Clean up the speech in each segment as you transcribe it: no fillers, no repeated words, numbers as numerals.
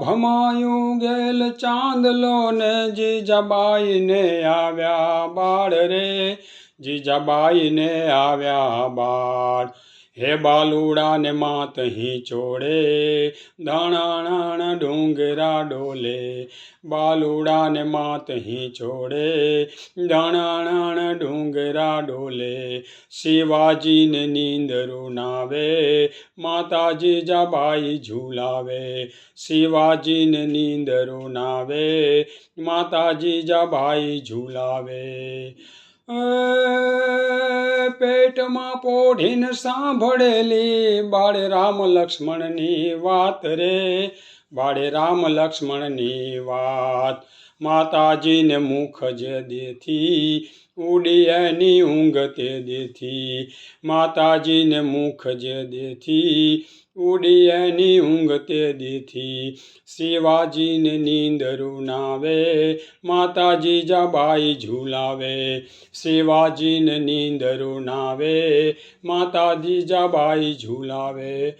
ભમાયું ગેલ ચાંદલો ને જીજાબાઈ ને આવ્યા બાળ રે, જીજાબાઈ ને આવ્યા બાળ. હે બાલુડા ને માતહી ચોડે, ધણાણાણ ડુંગરા ડોલે. બાલુડા ને માતહી ચોડે, ધણાણાણ ડુંગરા ડોલે. શિવાજી ને નીંદરું નાવે, માતા જીજાબાઈ ઝુલાવે. શિવાજી ને નીંદરું નાવે, માતા જીજાબાઈ ઝુલાવે. પેટમાં પોઢીને સાંભળેલી બાળે રામ લક્ષ્મણની વાત રે, બાળે રામ લક્ષ્મણની વાત. માતાજીને મુખ જે દેથી, ઉડી એની ઊંઘ તે દેથી. માતાજીને મુખ જે દેથી, ઉડી એની ઊંઘ તે દેથી. શિવાજીને નીંદરું નાવે, માતા જીજાબાઈ ઝુલાવે. શિવાજીને નીંદરું નાવે, માતા જીજાબાઈ ઝુલાવે.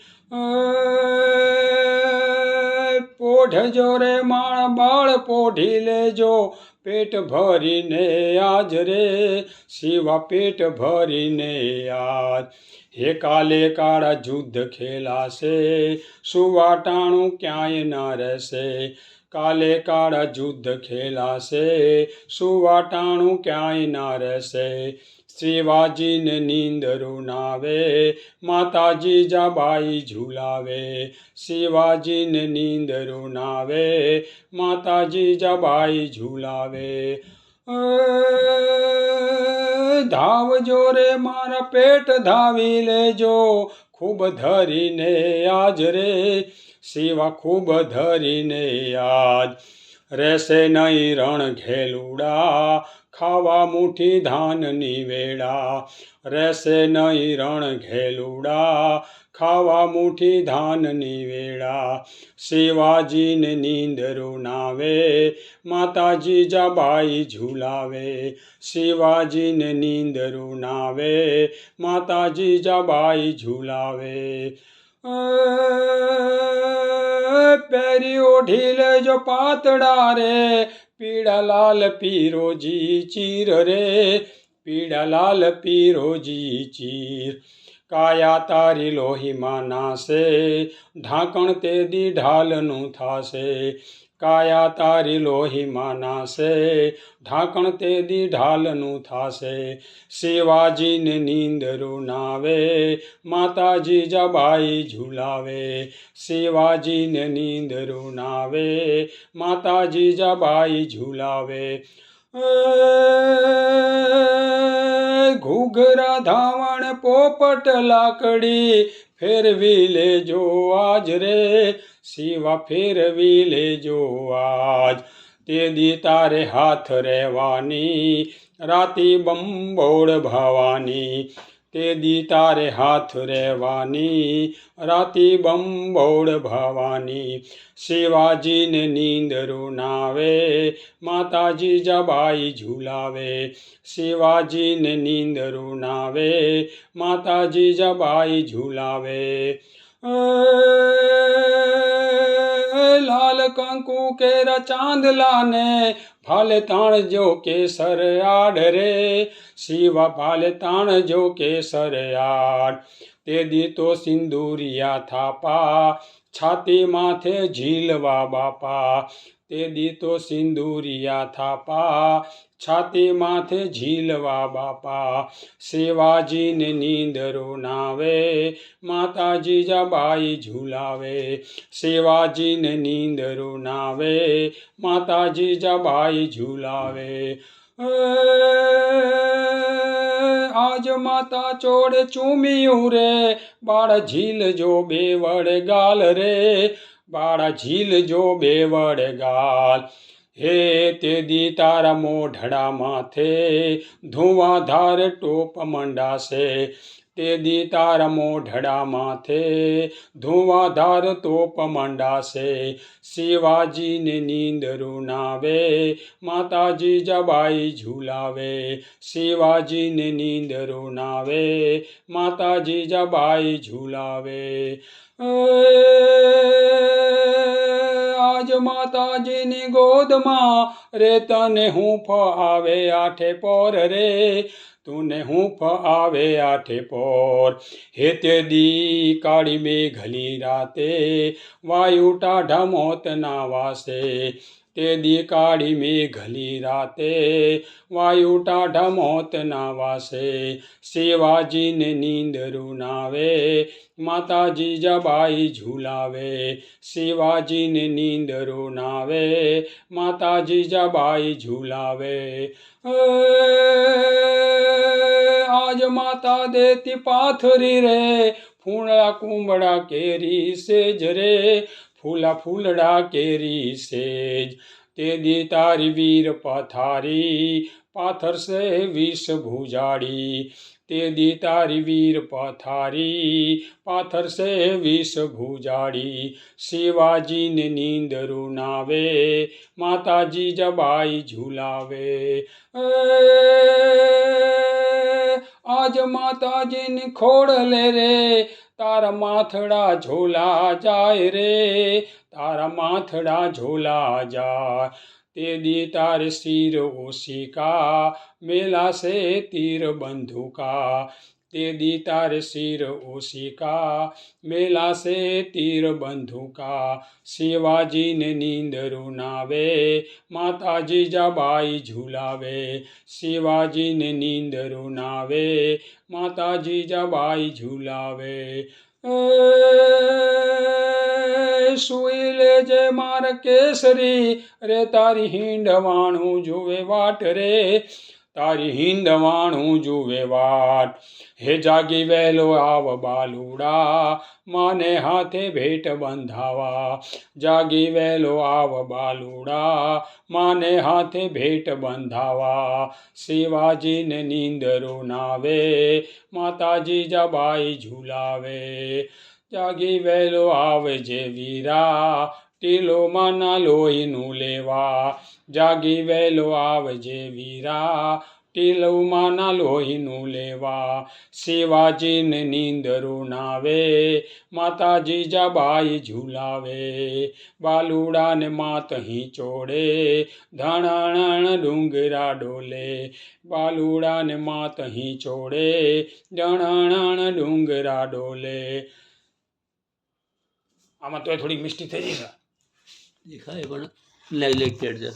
પોઢજો રે મારા બાળ પોઢી લેજો, પેટ ભરીને આજ રે, શિવા પેટ ભરીને આજ. હે કાલે કાળા યુદ્ધ ખેલાશે, સુવાટાણું ક્યાંય ન રહેશે. કાલે કાળા યુદ્ધ ખેલાશે, સુવાટાણું ક્યાંય ન રહેશે. શિવાજીને નીંદરું નાવે, માતા જીજાબાઈ ઝુલાવે. શિવાજીને નીંદરું નાવે, માતા જીજાબાઈ ઝુલાવે. ધાવજો રે મારા પેટ ધાવી લેજો, ખૂબ ધરીને આજ રે, શિવા ખૂબ ધરીને આજ. રહેશે નહીં રણ ઘેલુડા, ખાવા મુઠ્ઠી ધાનની વેળા. રહેશે નહીં રણ ઘેલુડા, ખાવા મુઠ્ઠી ધાનની વેળા. શિવાજીને નીંદરું નાવે, માતા જીજાબાઈ ઝુલાવે. શિવાજીને નીંદરું નાવે, માતા જીજાબાઈ ઝુલાવે. પેરી ઓઢી લેજો પાતળા રે, પીળા લાલ પીરોજી ચીર રે, પીળા લાલ પીરોજી ચીર. કાયા તારી લોહીમાં નાશે, ઢાંકણ તે દી ઢાલનું થાશે. કાયા તારી લોહીમાં નાશે, ઢાંકણ તે દી ઢાલનું થાશે. શિવાજીને નીંદરું નાવે, માતા જીજાબાઈ ઝુલાવે. શિવાજીને નીંદરું નાવે, માતા જીજાબાઈ ઝુલાવે. ઘૂઘરા ધાવણ પોપટ લાકડી, ફેરવી લેજો આજ રે, શિવા ફેરવી લેજો આજ. તે દી તારે હાથ રહેવાની, રાતી બંબોળ ભવાની. તે દી તારે હાથ રહેવાની, રાતી બંબોળ ભવાની. શિવાજીને નીંદરું નાવે, માતા જીજાબાઈ ઝુલાવે. શિવાજીને નીંદરું નાવે, માતા જીજાબાઈ ઝુલાવે. લાલ કંકુ કેરા ચાંદલાને, ભાલે તાણજો કેસર આડ રે, શિવા ભાલે તાણજો કેસર આડ. તે દી તો સિંદુરિયા થાપા, છાતી માથે ઝીલવા બાપા. તે દી તો સિંદુરિયા થાપા, છાતી માથે ઝીલવા બાપા. શિવાજીને નીંદરું નાવે, માતા જીજાબાઈ ઝુલાવે. શિવાજીને નીંદરું નાવે, માતા જીજાબાઈ ઝુલાવે. આજ માતા ચોડે ચૂમ્યું રે, બાળા ઝીલજો બેવડ ગાલ રે, બાળા ઝીલજો બેવડ ગાલ. હે તે દી તારા મોઢડા માથે, ધુઆધાર ટોપ મંડાશે. તે દી તારા મોઢડા માથે ધુઆધાર તોપ મંડાશે શિવાજીને નીંદરું નાવે માતાજી જબાઈ ઝુલાવે શિવાજીને નીંદરું નાવે માતાજી જબાઈ ઝુલાવે આજ માતાજીની ગોદમાં રે તને હૂંફ આવે આઠે પોર રે તુને હૂંફ આવે આઠે પોર હે તે દી કાળી મેઘલી રાતે વાયુ ટાઢા મોતના વાસે તે દી કાળી મેઘલી રાતે વાયુ ટાઢા મોતના વાસે શિવાજીને નીંદરું નાવે માતાજી જબાઈ ઝુલાવે શિવાજીને નીંદરું નાવે માતાજી જબાઈ ઝુલાવે આજ માતા દેતી પાથરી રે ફૂલા કુંબળા કેરી સેજ રે ફૂલા ફૂલડા કેરી સેજ તે દી તારી વીર પથારી પાથરશે વિષ ભુજાડી તે દી તારી વીર પથારી પાથરશે વિષ ભુજાડી શિવાજીને નીંદરું નાવે માતાજી જબાઈ ઝુલાવે આજ માતાજીની ખોડલે રે તારા માથડા ઝોલા જાય રે તારા માથડા ઝોલા જાય તે દી તારે શિર ઓશિકા મેલાશે તીર બંધુકા તે દી તારે શિર ઓશિકા મેલાશે તીર બંધુકા શિવાજીને નીંદરું નાવે માતાજી જબાઈ ઝુલાવે શિવાજીને નીંદરું નાવે માતાજી જબાઈ ઝુલાવે સુઈ લેજે માર કેસરી રે તારી હિંડવાણું જુએ વાટ રે તારી હિંડવાણું જુએ વાટ હે જાગી વહેલો આવ બાલુડા માને હાથે ભેટ બંધાવા જાગી વહેલો આવ બાલુડા માને હાથે ભેટ બંધાવા શિવાજીને નીંદરું નાવે માતાજી જબાઈ ઝુલાવે જાગી વહેલો આવજે વીરા ટીલોમાંના લોહીનું લેવા જાગી વહેલો આવજે વીરા ટીલોમાંના લોહીનું લેવા શિવાજીને નીંદરું નાવે માતાજી જબાઈ ઝુલાવે બાલુડાને માતહીં ચોડે ધણાણણ ડુંગરા ડોલે બાલુડાને માતહીં ચોડે ધણાણણ ડુંગરા ડોલે આમાં તો થોડીક મિસ્ટેક થઈ ગઈ છે દેખાય પણ નેગ્લેક્ટેડ છે